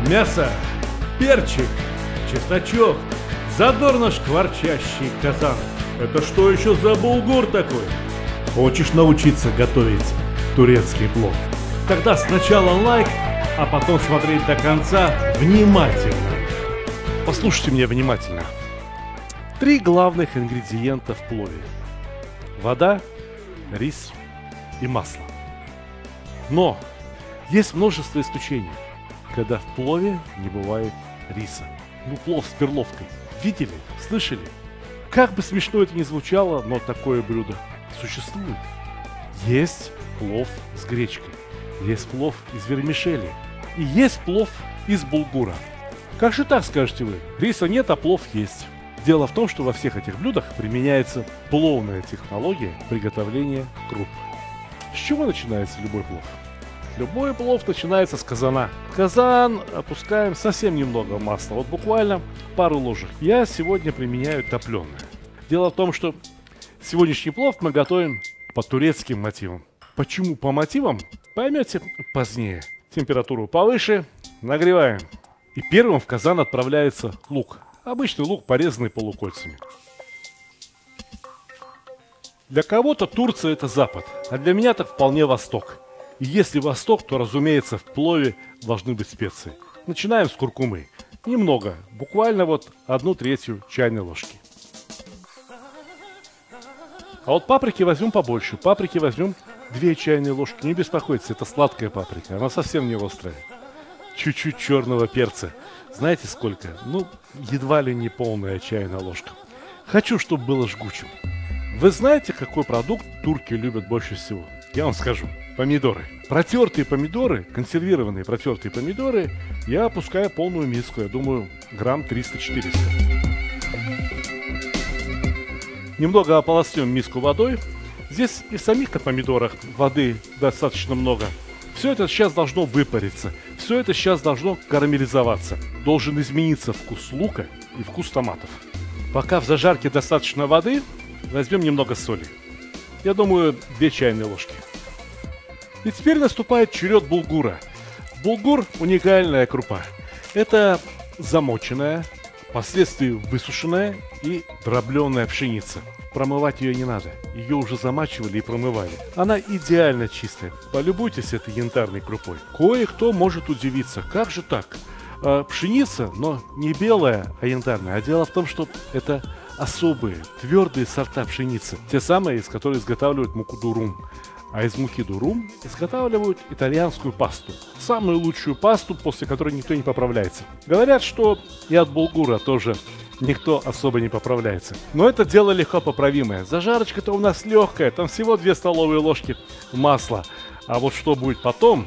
мясо, перчик, чесночок, задорно шкварчащий казан. Это что еще за булгур такой? Хочешь научиться готовить турецкий плов? Тогда сначала лайк, а потом смотреть до конца внимательно. Послушайте меня внимательно. 3 главных ингредиента в плове: вода, рис и масло. Но есть множество исключений, когда в плове не бывает риса. Плов с перловкой. Видели? Слышали? Как бы смешно это ни звучало, но такое блюдо существует. Есть плов с гречкой, есть плов из вермишели и есть плов из булгура. Как же так, скажете вы? Риса нет, а плов есть. Дело в том, что во всех этих блюдах применяется пловная технология приготовления круп. С чего начинается любой плов? Любой плов начинается с казана. В казан опускаем совсем немного масла, вот буквально пару ложек. Я сегодня применяю топленое. Дело в том, что сегодняшний плов мы готовим по турецким мотивам. Почему по мотивам, поймете позднее. Температуру повыше, нагреваем. И первым в казан отправляется лук. Обычный лук, порезанный полукольцами. Для кого-то Турция это Запад, а для меня так вполне Восток. И если Восток, то, разумеется, в плове должны быть специи. Начинаем с куркумы. Немного, буквально вот 1/3 чайной ложки. А вот паприки возьмем побольше. Паприки возьмем 2 чайные ложки. Не беспокойтесь, это сладкая паприка, она совсем не острая. Чуть-чуть черного перца. Знаете сколько? Едва ли не полная чайная ложка. Хочу, чтобы было жгучим. Вы знаете, какой продукт турки любят больше всего? Я вам скажу. Помидоры. Протертые помидоры, консервированные протертые помидоры, я опускаю полную миску, я думаю, грамм 300-400. Немного ополоснем миску водой. Здесь и в самих-то помидорах воды достаточно много. Все это сейчас должно выпариться. Все это сейчас должно карамелизоваться. Должен измениться вкус лука и вкус томатов. Пока в зажарке достаточно воды, возьмем немного соли. Я думаю, 2 чайные ложки. И теперь наступает черед булгура. Булгур – уникальная крупа. Это замоченная, впоследствии высушенная и дробленая пшеница. Промывать ее не надо. Ее уже замачивали и промывали. Она идеально чистая. Полюбуйтесь этой янтарной крупой. Кое-кто может удивиться, как же так? Пшеница, но не белая, а янтарная. А дело в том, что это особые, твердые сорта пшеницы. Те самые, из которых изготавливают муку дурум. А из муки дурум изготавливают итальянскую пасту. Самую лучшую пасту, после которой никто не поправляется. Говорят, что и от булгура тоже никто особо не поправляется. Но это дело легко поправимое. Зажарочка-то у нас легкая, там всего 2 столовые ложки масла. А вот что будет потом,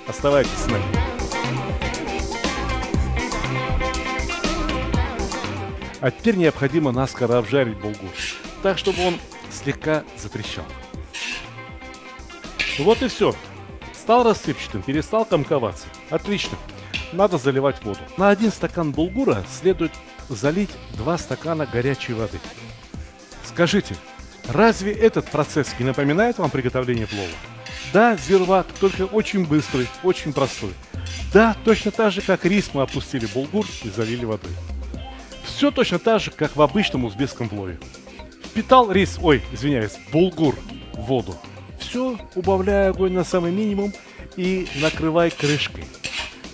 оставайтесь с нами. А теперь необходимо наскоро обжарить булгур, так, чтобы он слегка затрещал. Вот и все. Стал рассыпчатым, перестал комковаться. Отлично. Надо заливать воду. На 1 стакан булгура следует залить 2 стакана горячей воды. Скажите, разве этот процесс не напоминает вам приготовление плова? Да, зирвак, только очень быстрый, очень простой. Да, точно так же, как рис мы опустили в булгур и залили водой. Все точно так же, как в обычном узбекском плове. Впитал рис, булгур в воду. Все, убавляй огонь на самый минимум и накрывай крышкой.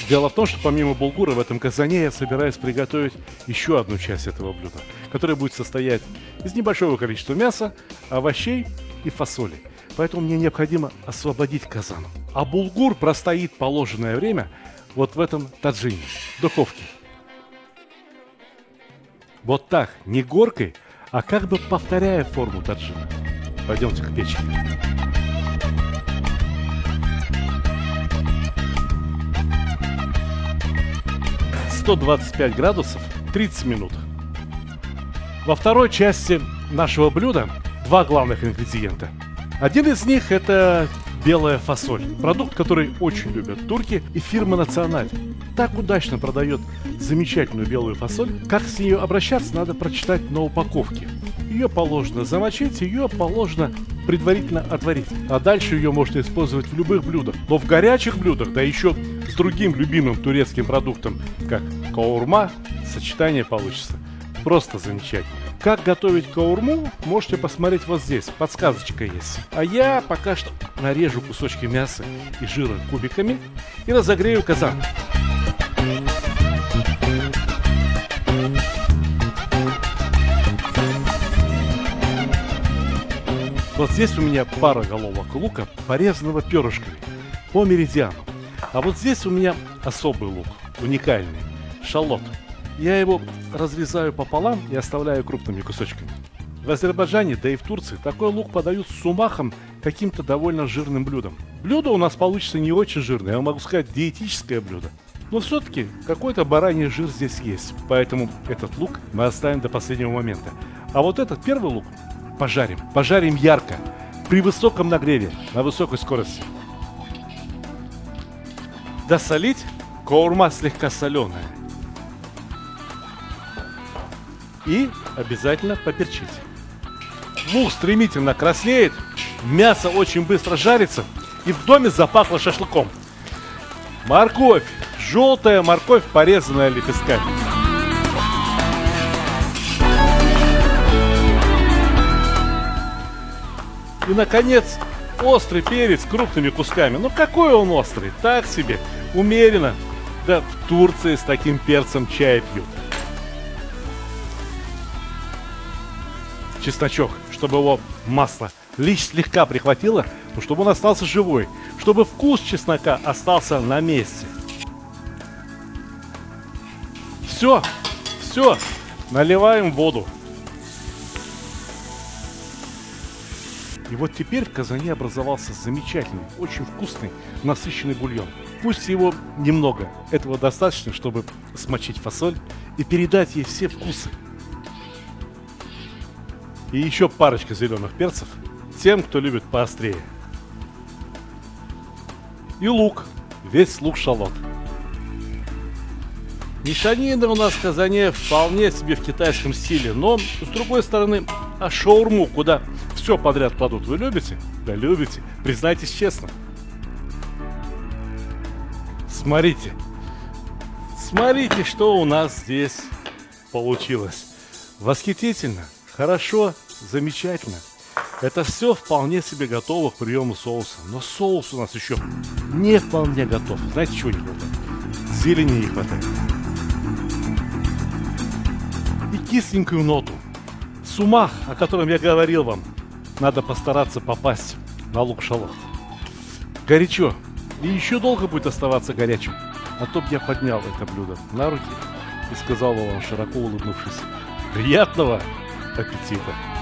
Дело в том, что помимо булгура в этом казане я собираюсь приготовить еще одну часть этого блюда, которая будет состоять из небольшого количества мяса, овощей и фасоли. Поэтому мне необходимо освободить казан. А булгур простоит положенное время вот в этом таджине, в духовке. Вот так, не горкой, а как бы повторяя форму таджина. Пойдемте к печке. 125 градусов 30 минут. Во второй части нашего блюда 2 главных ингредиента. Один из них это белая фасоль. Продукт, который очень любят турки, и фирма «Националь» так удачно продает замечательную белую фасоль. Как с нее обращаться, надо прочитать на упаковке. Ее положено замочить, ее положено предварительно отварить. А дальше ее можно использовать в любых блюдах. Но в горячих блюдах, да еще с другим любимым турецким продуктом, как каурма, сочетание получится просто замечательно. Как готовить каурму, можете посмотреть вот здесь, подсказочка есть. А я пока что нарежу кусочки мяса и жира кубиками и разогрею казан. Вот здесь у меня пара головок лука, порезанного перышками по меридиану. А вот здесь у меня особый лук, уникальный, шалот. Я его разрезаю пополам и оставляю крупными кусочками. В Азербайджане, да и в Турции, такой лук подают с сумахом, каким-то довольно жирным блюдом. Блюдо у нас получится не очень жирное, я могу сказать, диетическое блюдо. Но все-таки какой-то бараний жир здесь есть, поэтому этот лук мы оставим до последнего момента. А вот этот первый лук пожарим. Пожарим ярко, при высоком нагреве, на высокой скорости. Досолить, каурма слегка соленая. И обязательно поперчить. Лук стремительно краснеет, мясо очень быстро жарится, и в доме запахло шашлыком. Морковь, желтая морковь, порезанная лепестками. И, наконец, острый перец крупными кусками. Ну, какой он острый? Так себе, умеренно. Да в Турции с таким перцем чай пьют. Чесночок, чтобы его масло лишь слегка прихватило, но чтобы он остался живой, чтобы вкус чеснока остался на месте. Все, наливаем воду. И вот теперь в казане образовался замечательный, очень вкусный, насыщенный бульон. Пусть его немного, этого достаточно, чтобы смочить фасоль и передать ей все вкусы. И еще парочка зеленых перцев тем, кто любит поострее. И лук, весь лук-шалот. Мешанина у нас в казане вполне себе в китайском стиле, но с другой стороны, а шаурму, куда все подряд кладут, вы любите? Да любите, признайтесь честно. Смотрите, что у нас здесь получилось. Восхитительно, хорошо, замечательно. Это все вполне себе готово к приему соуса. Но соус у нас еще не вполне готов. Знаете, чего не хватает? Зелени не хватает. И кисленькую ноту. Сумах, о котором я говорил вам, надо постараться попасть на лук-шалот. Горячо. И еще долго будет оставаться горячим. А то б я поднял это блюдо на руки и сказал вам, широко улыбнувшись: приятного аппетита!